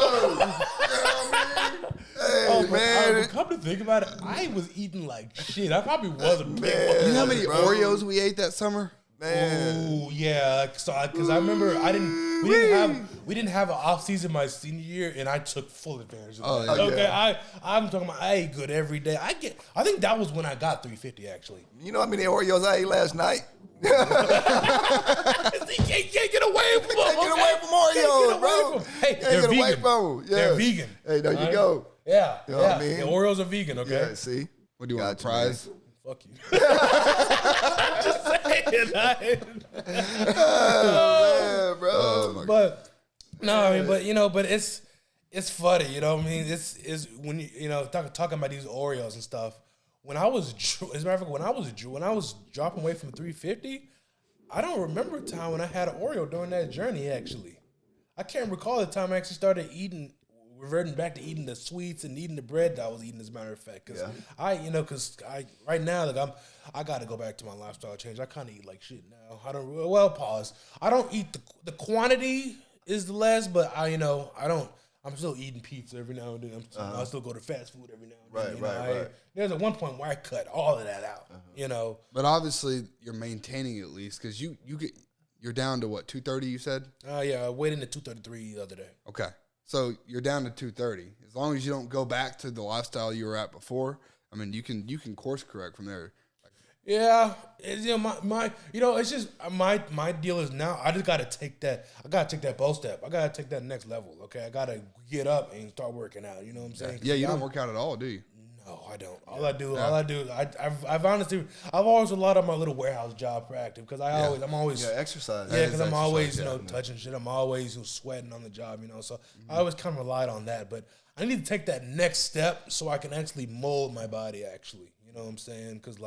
Speaker 2: Hey, man.
Speaker 1: Come to think about it, I was eating like shit. I probably was a big one.
Speaker 3: You know how many Oreos we ate that summer?
Speaker 2: Man.
Speaker 1: Oh yeah, because I remember we didn't have an off season my senior year, and I took full advantage of that. Okay, I'm talking about I ate good every day. I think that was when I got 350 actually.
Speaker 2: You know how many Oreos I ate last night?
Speaker 1: You can't get away from them.
Speaker 2: Get away from Oreos, bro.
Speaker 1: Hey, they're vegan. They're vegan.
Speaker 2: Hey, there you go.
Speaker 1: Yeah,
Speaker 2: you know what I mean?
Speaker 1: The Oreos are vegan. Okay.
Speaker 2: Yeah, see.
Speaker 3: What do you want? A prize?
Speaker 1: Fuck you. I'm just saying.
Speaker 2: Oh, man, bro.
Speaker 1: But no, I mean, but it's funny, you know what I mean? It's when you know talking about these Oreos and stuff. When I was, as a matter of fact, when I was dropping weight from 350, I don't remember a time when I had an Oreo during that journey. Actually, I can't recall the time I actually started reverting back to eating the sweets and eating the bread that I was eating. As a matter of fact, because right now, like I got to go back to my lifestyle change. I kind of eat like shit now. I don't eat the quantity is the less, but I don't I'm still eating pizza every now and then. I still go to fast food every now and then.
Speaker 2: Right.
Speaker 1: There's at one point where I cut all of that out. You know,
Speaker 3: But obviously, you're maintaining at least because you're down to what 230. You said.
Speaker 1: I weighed in at 233 the other day.
Speaker 3: Okay, so you're down to 230. As long as you don't go back to the lifestyle you were at before, I mean, you can course correct from there.
Speaker 1: Yeah, it's, it's just my deal is now I just gotta take that. I gotta take that bold step. I gotta take that next level. Okay, I gotta get up and start working out. You know what I'm saying?
Speaker 3: Yeah, you don't work out at all, do you?
Speaker 1: No, I don't. All I do, I've honestly, I've always relied on my little warehouse job for active because I'm always
Speaker 2: exercise.
Speaker 1: Yeah, because I'm always touching shit. I'm always sweating on the job. So I always kind of relied on that. But I need to take that next step so I can actually mold my body. Actually, you know what I'm saying? Because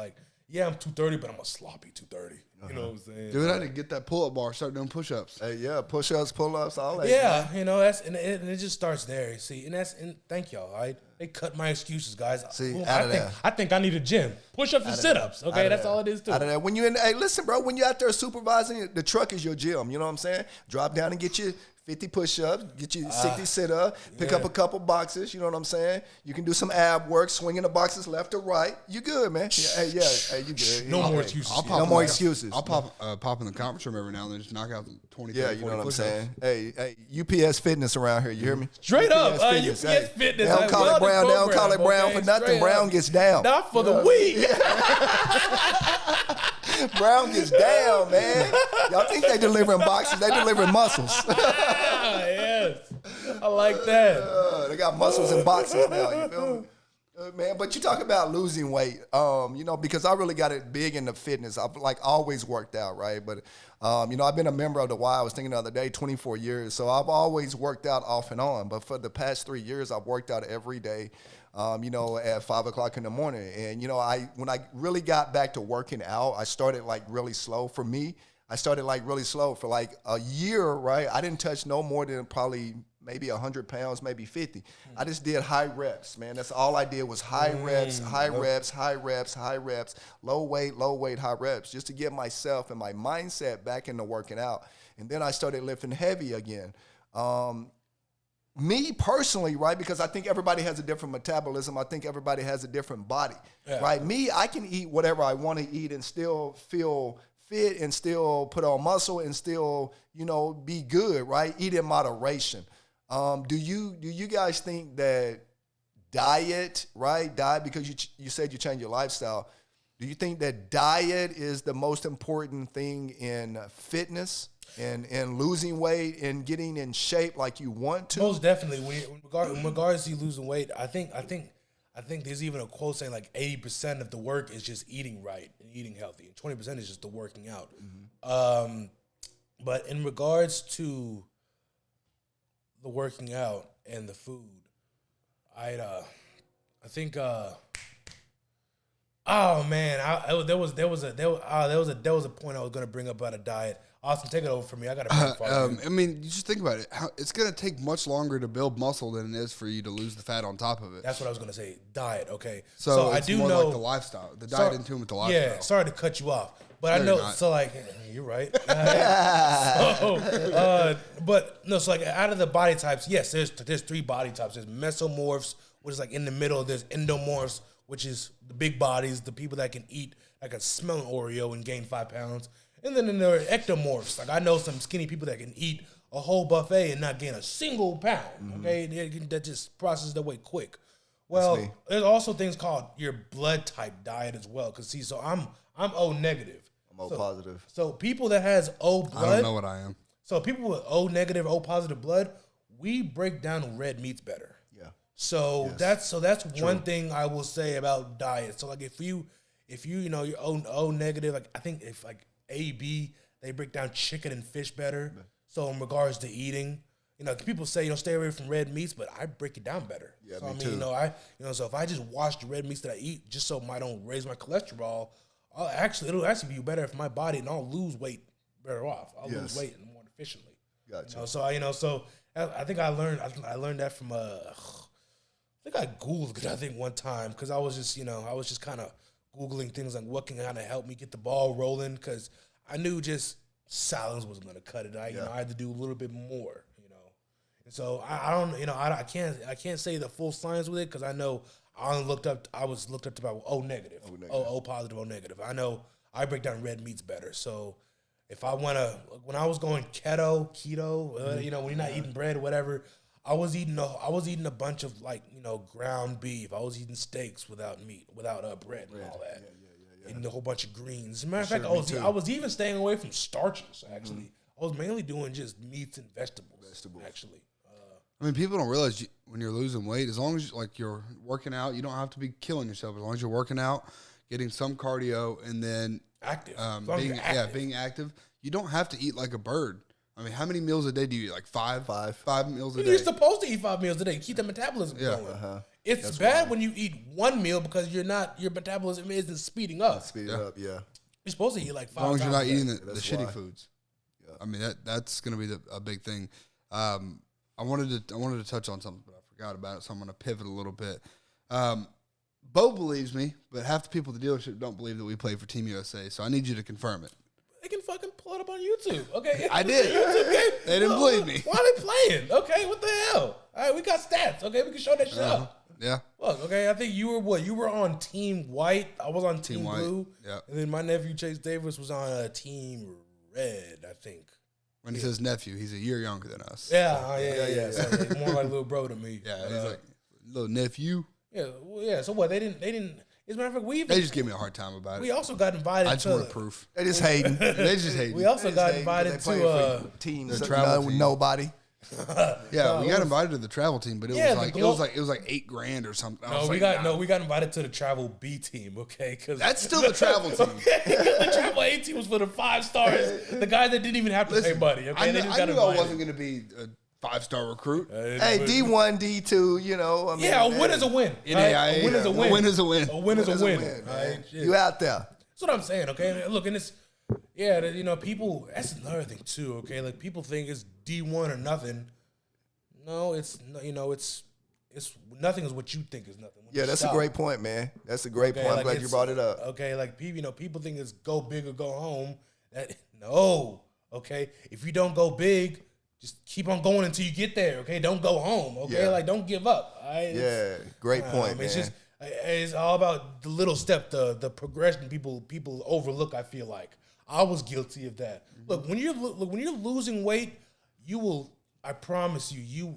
Speaker 1: yeah, I'm 230, but I'm a sloppy 230. You know what I'm saying?
Speaker 3: Dude, I didn't get that pull-up bar. Start doing push-ups.
Speaker 2: Hey, push-ups, pull-ups, all that.
Speaker 1: Yeah, that's and it just starts there. See, and thank y'all. They cut my excuses, guys.
Speaker 2: See,
Speaker 1: I think I need a gym, push-ups and sit-ups. Okay, that's all it is too.
Speaker 2: Out of that, when listen, bro. When you out there supervising, the truck is your gym. You know what I'm saying? Drop down and get you 50 push-ups, get you 60 sit-ups, pick up a couple boxes, you know what I'm saying? You can do some ab work, swinging the boxes left or right. You good, man. Hey, you good.
Speaker 1: No more excuses.
Speaker 2: No more excuses.
Speaker 3: I'll pop in the conference room every now and then, just knock out 20, 30, 40
Speaker 2: you know what I'm
Speaker 3: push-ups.
Speaker 2: saying? Hey, UPS Fitness around here, you hear me?
Speaker 1: Straight up,
Speaker 2: Fitness.
Speaker 1: Fitness.
Speaker 2: They don't call it Brown. They don't call it Brown for nothing. Brown gets down.
Speaker 1: Not for the week.
Speaker 2: Brown gets down, man. Y'all think they delivering boxes? They delivering muscles.
Speaker 1: Yes, I like that.
Speaker 2: They got muscles in boxes now. You feel me? Man, but you talk about losing weight, because I really got it big into fitness. I've always worked out, right? But, I've been a member of the Y. I was thinking the other day, 24 years. So I've always worked out off and on. But for the past 3 years, I've worked out every day, at 5 o'clock in the morning. And, when I really got back to working out, I started really slow. For me, I started really slow for a year, right? I didn't touch no more than probably maybe 100 pounds, maybe 50. I just did high reps, man. That's all I did was high reps, low weight, high reps, just to get myself and my mindset back into working out. And then I started lifting heavy again. Me personally, right, because I think everybody has a different metabolism. I think everybody has a different body, right? Me, I can eat whatever I want to eat and still feel fit and still put on muscle and still, be good, right? Eat in moderation. Do you guys think that diet, because you said you changed your lifestyle, do you think that diet is the most important thing in fitness and losing weight and getting in shape like you want to?
Speaker 1: Most definitely. In regards to losing weight, I think there's even a quote saying 80% of the work is just eating right and eating healthy, and 20% is just the working out. Mm-hmm. But in regards to the working out and the food, I think there was a point I was gonna bring up about a diet. Austin, take it over for me. I got to.
Speaker 3: You just think about it. It's going to take much longer to build muscle than it is for you to lose the fat on top of it.
Speaker 1: That's what I was going to say. Diet, okay.
Speaker 3: So I do know the lifestyle, the diet in tune with the lifestyle.
Speaker 1: Yeah, sorry to cut you off, but I know. So you're right. Out of the body types, yes, there's 3 body types. There's mesomorphs, which is in the middle. There's endomorphs, which is the big bodies, the people that can eat, that can smell an Oreo and gain 5 pounds. And then there are ectomorphs. I know some skinny people that can eat a whole buffet and not gain a single pound. Mm-hmm. Okay, that just processes their weight quick. Well, there's also things called your blood type diet as well. Cause so I'm O negative.
Speaker 2: I'm O positive.
Speaker 1: So people that has O blood,
Speaker 3: I don't know what I am.
Speaker 1: So people with O negative, O positive blood, we break down red meats better.
Speaker 2: Yeah.
Speaker 1: So that's one thing I will say about diet. So if you you're O negative, I think if AB, they break down chicken and fish better. So in regards to eating, people say stay away from red meats, but I break it down better.
Speaker 2: Yeah,
Speaker 1: so
Speaker 2: me too.
Speaker 1: So if I just watch the red meats that I eat, just so I don't raise my cholesterol, it'll actually be better if my body, and I'll lose weight better off. I'll lose weight more efficiently.
Speaker 2: Gotcha.
Speaker 1: So I think I learned that from I think I Googled it. I think one time because I was just kind of Googling things like what can kind of help me get the ball rolling because I knew just salads wasn't going to cut it. I had to do a little bit more, And so I don't, I can't say the full science with it because I know I was looked up to about O negative, O positive, O negative. I know I break down red meats better. So if I when I was going keto, when you're not eating bread or whatever, I was eating a bunch of ground beef. I was eating steaks without meat, without bread and all that. And a whole bunch of greens. As a matter of fact, I was even staying away from starches, actually. I was mainly doing just meats and vegetables. Actually.
Speaker 3: I mean, people don't realize when you're losing weight, as long as you're working out, you don't have to be killing yourself. As long as you're working out, getting some cardio, and then
Speaker 1: active.
Speaker 3: Being active. You don't have to eat like a bird. I mean, how many meals a day do you eat? Like five meals a day.
Speaker 1: You're supposed to eat 5 meals a day. Keep the metabolism going. It's bad when you eat one meal because your metabolism isn't speeding up.
Speaker 2: Yeah.
Speaker 1: You're supposed to eat like 5 times.
Speaker 3: As long as you're not eating the
Speaker 2: That's
Speaker 3: shitty
Speaker 2: why.
Speaker 3: foods. Yeah. I mean, that's going to be a big thing. I wanted to touch on something, but I forgot about it, so I'm going to pivot a little bit. Bo believes me, but half the people at the dealership don't believe that we play for Team USA, so I need you to confirm it.
Speaker 1: They can fucking pull it up on YouTube, okay?
Speaker 3: I did. They didn't believe me.
Speaker 1: Why are they playing? Okay, what the hell? All right, we got stats, okay? We can show that shit up.
Speaker 3: Yeah.
Speaker 1: Look, okay, I think you were what? You were on Team White. I was on Team Blue.
Speaker 3: Yeah.
Speaker 1: And then my nephew Chase Davis was on Team Red, I think.
Speaker 3: When he says nephew, he's a year younger than us.
Speaker 1: Yeah. So he's more like little bro to me.
Speaker 3: Yeah, he's like little nephew.
Speaker 1: Yeah. So what? They didn't. As a matter of fact,
Speaker 3: they just give me a hard time about it.
Speaker 1: We also got invited.
Speaker 3: I just wanted proof.
Speaker 2: They just hating.
Speaker 3: They just hating.
Speaker 1: We also got invited to
Speaker 2: teams
Speaker 3: the travel team.
Speaker 2: Nobody.
Speaker 3: Yeah, we got invited to the travel team, but it was like $8,000 or something.
Speaker 1: We got invited to the travel B team. Okay, because
Speaker 3: that's still the travel team.
Speaker 1: The travel A team was for the 5 stars. The guys that didn't even have to pay money. Okay,
Speaker 3: I knew I wasn't going to be a 5-star recruit.
Speaker 2: Hey, D1, D2, I mean,
Speaker 1: a win is a win.
Speaker 3: A win is a win.
Speaker 1: A win is a win.
Speaker 2: A win is a win.
Speaker 1: Right?
Speaker 2: You out there.
Speaker 1: That's what I'm saying, okay? Look, and it's, people, that's another thing too, okay? Like, people think it's D1 or nothing. No, it's nothing is what you think is nothing.
Speaker 2: Yeah, that's a great point, man. That's a great point. I'm glad you brought it up.
Speaker 1: Okay, like, people think it's go big or go home. No, okay? If you don't go big, just keep on going until you get there, okay? Don't go home, okay?
Speaker 2: Yeah.
Speaker 1: Like, don't give up.
Speaker 2: Great point, man.
Speaker 1: It's all about the little step, the progression people overlook, I feel like. I was guilty of that. Look, when you're losing weight, I promise you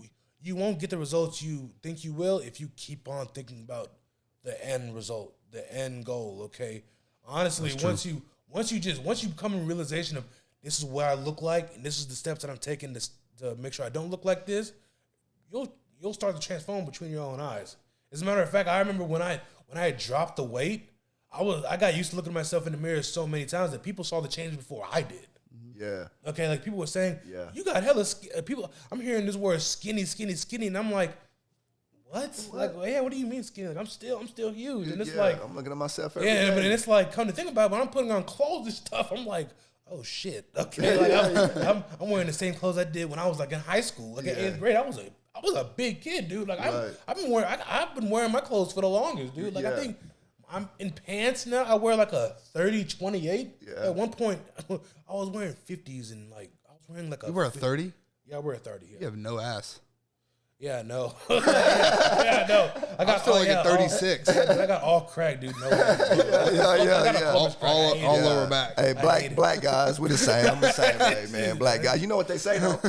Speaker 1: won't get the results you think you will if you keep on thinking about the end result, the end goal, okay? Honestly, once you come in realization of this is what I look like and this is the steps that I'm taking to make sure I don't look like this, you'll start to transform between your own eyes. As a matter of fact, I remember when I had dropped the weight, I got used to looking at myself in the mirror so many times that people saw the change before I did.
Speaker 2: Yeah.
Speaker 1: Okay, like people were saying, you got hella people. I'm hearing this word skinny, and I'm like, what? Like, yeah, what do you mean skinny? Like, I'm still huge, and it's like
Speaker 2: I'm looking at myself every day.
Speaker 1: but it's like, come to think about it, when I'm putting on clothes and stuff, I'm like, oh shit. Okay, like I'm wearing the same clothes I did when I was like in high school. Like in 8th grade, I was a big kid, dude. Like I've been wearing my clothes for the longest, dude. Like I think I'm in pants now. I wear like a 30-28. Yeah. At one point, I was wearing 50s and like I was wearing like a.
Speaker 3: You wear a 30?
Speaker 1: Yeah, I wear a 30. Yeah.
Speaker 3: You have no ass.
Speaker 1: Yeah, no. No. I got
Speaker 3: still like a 36.
Speaker 1: I got all crack, dude. No. Yeah.
Speaker 3: All lower back.
Speaker 2: Hey, black guys, we're the same. I'm the same way, man. Black guys, you know what they say though?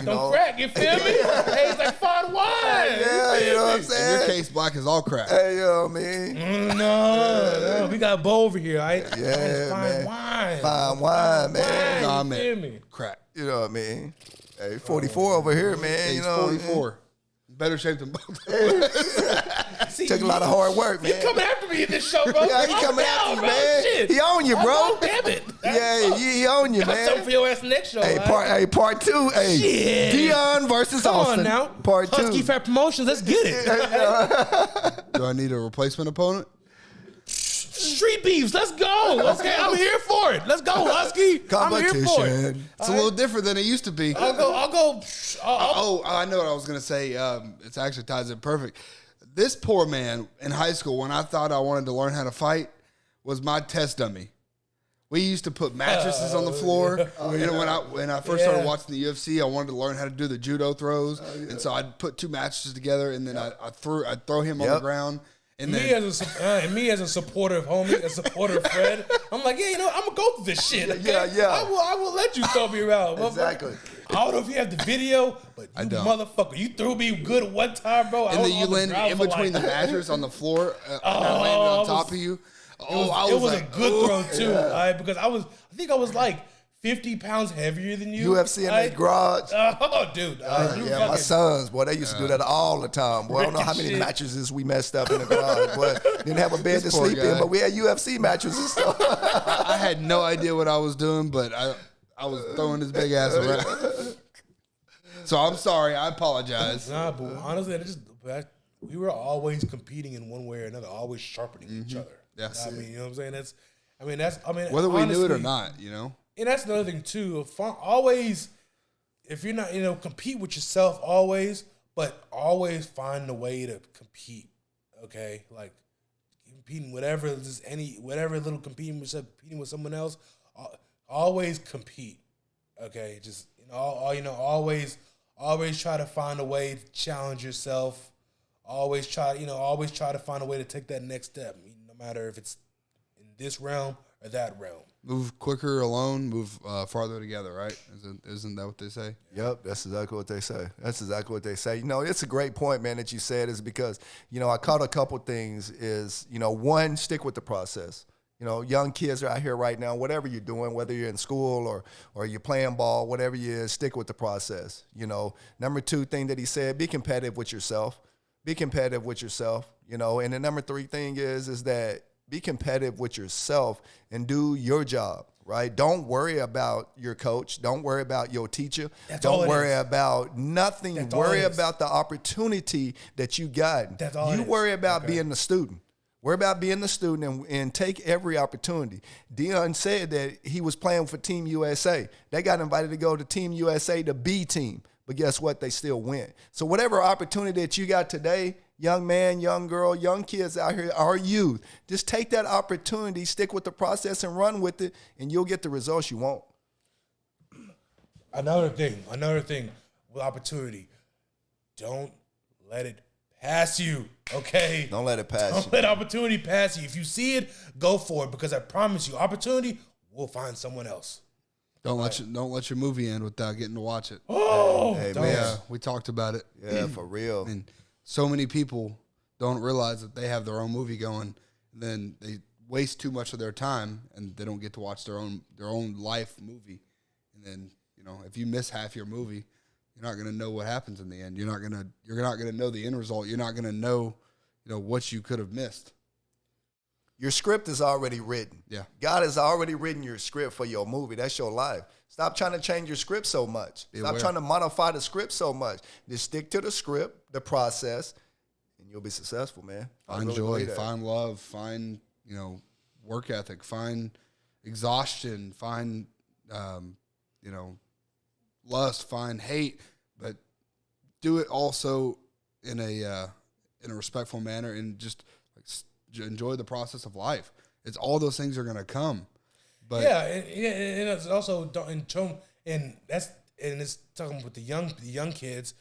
Speaker 1: Don't crack. You feel me? Hey, it's like fine wine.
Speaker 2: Yeah, you know what I'm saying.
Speaker 3: In your case, black is all crack.
Speaker 2: Hey, yo, man.
Speaker 1: No, we got Bo over here. Right?
Speaker 2: Yeah,
Speaker 1: fine
Speaker 2: man.
Speaker 1: wine.
Speaker 2: Fine wine, man.
Speaker 3: Nah,
Speaker 1: You feel me?
Speaker 3: Crack.
Speaker 2: You know what I mean? Hey, 44 over here, man.
Speaker 3: He's
Speaker 2: you know
Speaker 3: 44. Better shape than both.
Speaker 1: See,
Speaker 2: Took a lot of hard work, man.
Speaker 1: You coming after me in this show, bro?
Speaker 2: Yeah, he coming after you, man.
Speaker 1: Shit.
Speaker 2: He on you, bro.
Speaker 1: Oh, damn it.
Speaker 2: Yeah, he on you,
Speaker 1: Got something
Speaker 2: man.
Speaker 1: for your ass next show.
Speaker 2: Hey, part 2. Hey,
Speaker 1: Shit.
Speaker 2: Dionn versus
Speaker 1: Come
Speaker 2: Austin.
Speaker 1: on now.
Speaker 2: Part 2.
Speaker 1: Husky Fat Promotions. Let's get it.
Speaker 3: Do I need a replacement opponent?
Speaker 1: Street beefs. Let's go. Okay, I'm here for it. Let's go, Husky. I'm here for it.
Speaker 2: Competition.
Speaker 3: It's a little different than it used to be.
Speaker 1: I'll go.
Speaker 3: I know what I was going to say. It actually ties in perfect. This poor man in high school, when I thought I wanted to learn how to fight, was my test dummy. We used to put mattresses on the floor. You know, when I first started watching the UFC, I wanted to learn how to do the judo throws, and so I'd put 2 mattresses together, and then I'd throw him on the ground. And
Speaker 1: me as a supporter of homie, a supporter of Fred, I'm like, yeah, you know, I'm gonna go through this shit. Okay?
Speaker 2: Yeah.
Speaker 1: I will let you throw me around.
Speaker 2: Exactly.
Speaker 1: I don't know if you have the video, but you motherfucker, you threw me good one time, bro.
Speaker 3: And then you landed in between the mattress on the floor, and I landed on top of you.
Speaker 1: It was a good throw too, because I think I was like 50 pounds heavier than you.
Speaker 2: UFC in the garage.
Speaker 1: Oh, dude.
Speaker 2: My sons, boy, they used to do that all the time. Boy, I don't know how many mattresses we messed up in the garage. Boy, didn't have a bed to sleep in, but we had UFC mattresses. So.
Speaker 3: I had no idea what I was doing, but I was throwing his big ass around. So I'm sorry. I apologize.
Speaker 1: Nah, but honestly, we were always competing in one way or another, always sharpening each other.
Speaker 3: Yes.
Speaker 1: I mean, you know what I'm saying?
Speaker 3: Whether we knew it or not, you know?
Speaker 1: And that's another thing too. Always, if you're not, you know, compete with yourself always, but always find a way to compete. Okay, like competing whatever little competing with someone else. Always compete. Okay, just always try to find a way to challenge yourself. Always try to find a way to take that next step. No matter if it's in this realm or that realm.
Speaker 3: Move quicker alone, move farther together, right? Isn't that what they say?
Speaker 2: Yep, that's exactly what they say. You know, it's a great point, man, that you said, is because, you know, I caught a couple things is, you know, one, stick with the process. You know, young kids are out here right now, whatever you're doing, whether you're in school or you're playing ball, whatever you is, stick with the process. You know, number 2 thing that he said, be competitive with yourself. Be competitive with yourself, you know. And the number 3 thing is that be competitive with yourself and do your job, right? Don't worry about your coach. Don't worry about your teacher. Don't worry about nothing. Worry about the opportunity that you got. You worry about being the student. Worry about being the student and take every opportunity. Dionn said that he was playing for Team USA. They got invited to go to Team USA, the B team. But guess what? They still win. So whatever opportunity that you got today, young man, young girl, young kids out here, our youth, just take that opportunity, stick with the process and run with it, and you'll get the results you want.
Speaker 1: Another thing with opportunity, don't let it pass you, okay?
Speaker 2: Don't let it pass you.
Speaker 1: Don't let opportunity pass you. If you see it, go for it, because I promise you, opportunity will find someone else.
Speaker 3: Don't let your movie end without getting to watch it.
Speaker 1: Oh,
Speaker 2: hey,
Speaker 1: man.
Speaker 3: Yeah, we talked about it.
Speaker 2: Yeah, for real.
Speaker 3: And so many people don't realize that they have their own movie going, and then they waste too much of their time, and they don't get to watch their own life movie. And then, you know, if you miss half your movie, you're not going to know what happens in the end. You're not going to know the end result. You're not going to know, you know, what you could have missed.
Speaker 2: Your script is already written.
Speaker 3: Yeah.
Speaker 2: God has already written your script for your movie. That's your life. Stop trying to change your script so much. Stop trying to modify the script so much. Just stick to the script, the process, and you'll be successful, man.
Speaker 3: Find joy, find love, find, you know, work ethic, find exhaustion, find, you know, lust, find hate, but do it also in a respectful manner and just enjoy the process of life. It's all those things are going to come. But
Speaker 1: and it's also and it's talking with the young kids.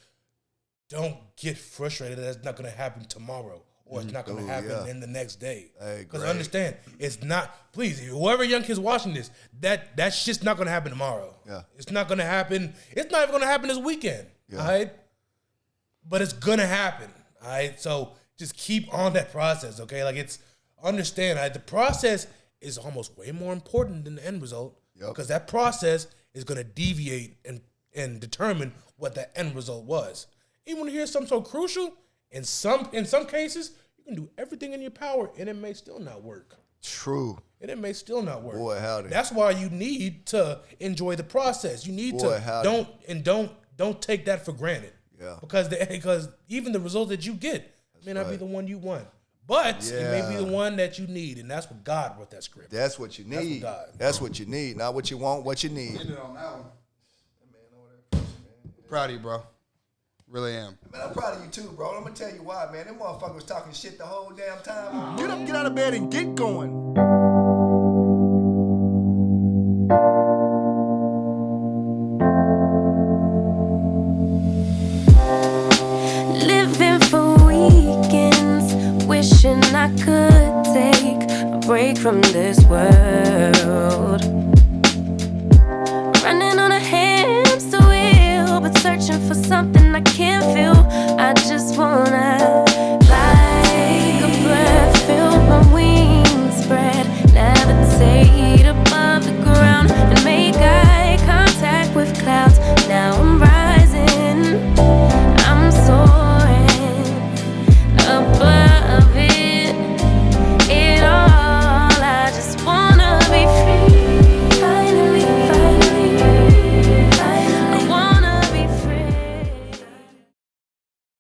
Speaker 1: Don't get frustrated that that's not going to happen tomorrow or it's not going to happen in the next day. Because understand, it's not. Please, whoever young kids watching this, that's just not going to happen tomorrow.
Speaker 2: Yeah,
Speaker 1: it's not going to happen. It's not even going to happen this weekend. Yeah. All right, but it's going to happen. All right, so just keep on that process, okay? Like, understand, the process is almost way more important than the end result, because that process is going to deviate and determine what the end result was. Even when here's something so crucial, in some cases, you can do everything in your power, and it may still not work.
Speaker 2: True.
Speaker 1: And it may still not work.
Speaker 2: Boy, howdy.
Speaker 1: That's why you need to enjoy the process. You need don't take that for granted.
Speaker 2: Yeah.
Speaker 1: Because even the result that you get may not be the one you want, but it may be the one that you need, and that's what God wrote that script.
Speaker 2: That's what you need. That's what you need, not what you want, what you need.
Speaker 3: Ended on that one. Proud of you, bro. Really am.
Speaker 2: Man, I'm proud of you too, bro. I'm gonna tell you why, man. Them motherfuckers was talking shit the whole damn time.
Speaker 5: Get up, get out of bed, and get going. I could take a break from this world. Running on a hamster wheel, but searching for something I can't feel. I just wanna